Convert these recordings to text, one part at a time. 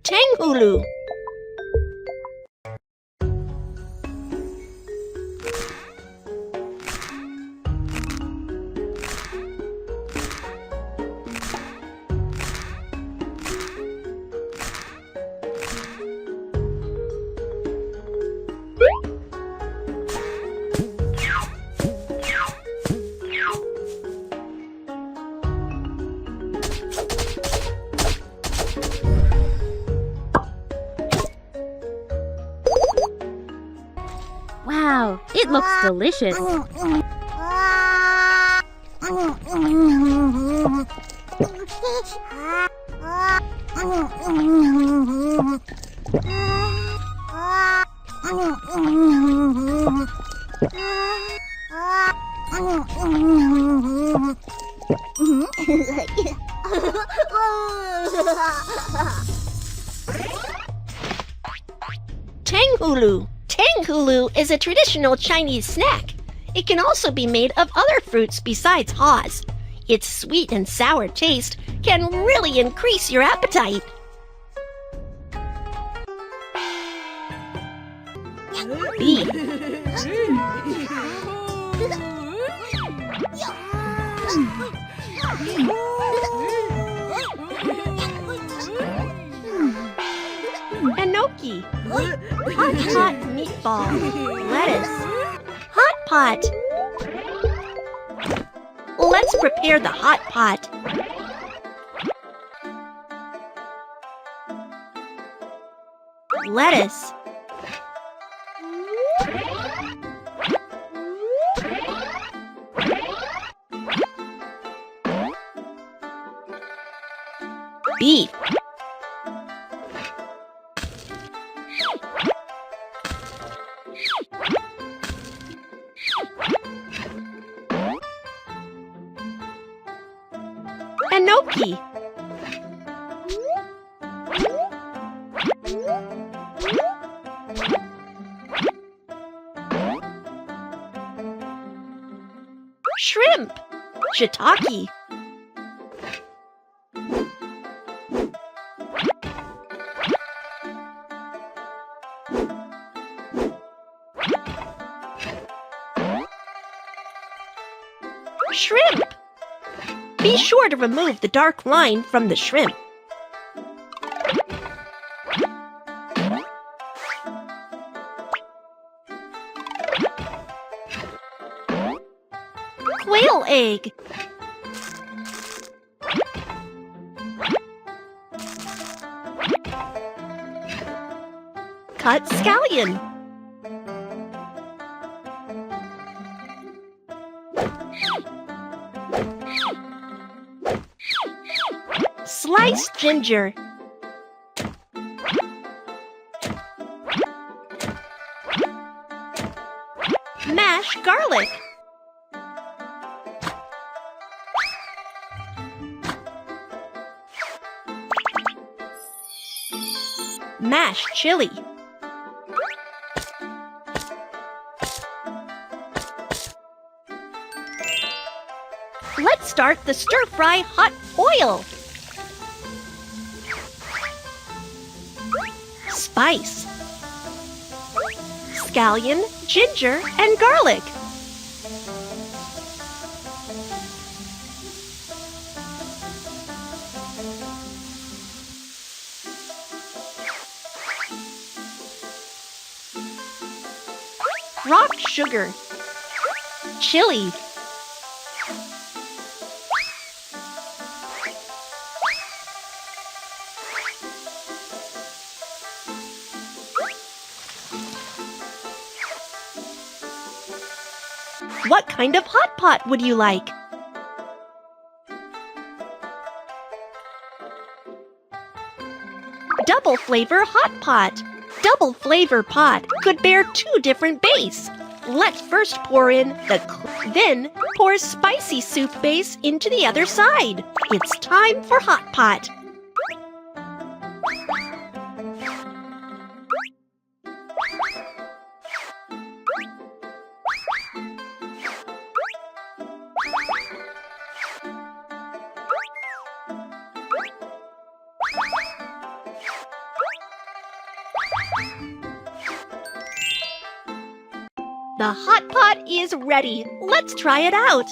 Tang hulu. Wow, it looks delicious. Tang hulu. Tang hulu is a traditional Chinese snack. It can also be made of other fruits besides haws. Its sweet and sour taste can really increase your appetite. Beef. Enoki. Hot meatball. Lettuce. Hot pot. Let's prepare the hot pot. Lettuce. Beef. Enoki. Shrimp. Shiitake. Shrimp. Be sure to remove the dark line from the shrimp. Quail egg. Cut scallion. Sliced ginger. Mashed garlic. Mashed chili. Let's start the stir-fry hot oil. Spice. Scallion, ginger, and garlic. Rock sugar. Chili. What kind of hot pot would you like? Double flavor hot pot. Double flavor pot could bear 2 different base. Let's first pour in then pour spicy soup base into the other side. It's time for hot pot. The hot pot is ready. Let's try it out.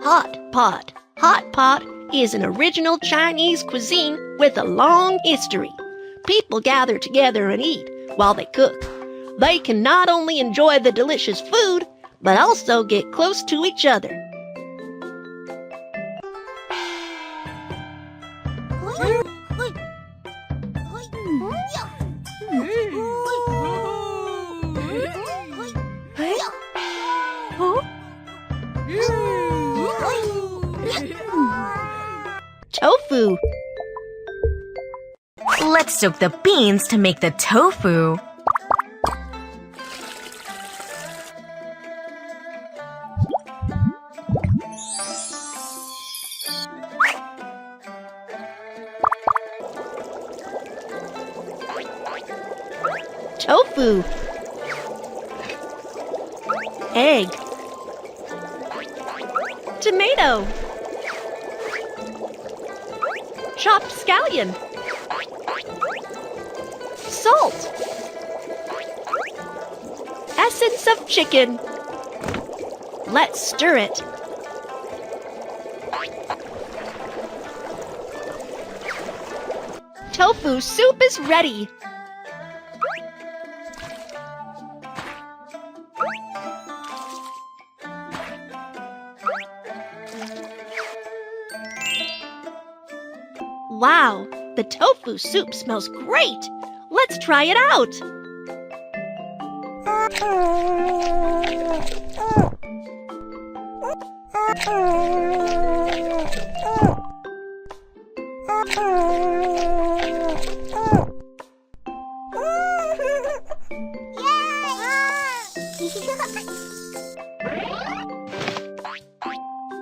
Hot pot. Hot pot is an original Chinese cuisine with a long history. People gather together and eat while they cook. They can not only enjoy the delicious food, but also get close to each other. Tofu. Let's soak the beans to make the tofu. Tofu. Egg. Tomato. Chopped scallion. Salt. Essence of chicken. Let's stir it. Tofu soup is ready. Wow, the tofu soup smells great! Let's try it out!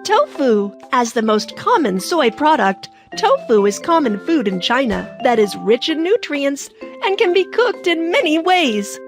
Tofu. As the most common soy product, tofu is common food in China that is rich in nutrients and can be cooked in many ways.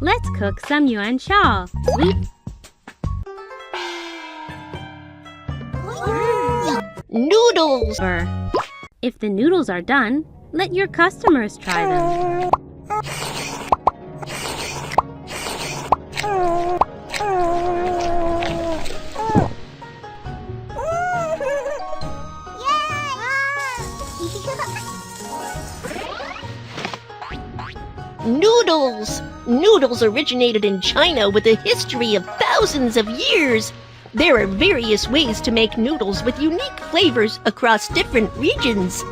Let's cook some yuan cha. Sweet. Noodles! If the noodles are done, let your customers try them. Noodles! Noodles originated in China with a history of thousands of years. There are various ways to make noodles with unique flavors across different regions.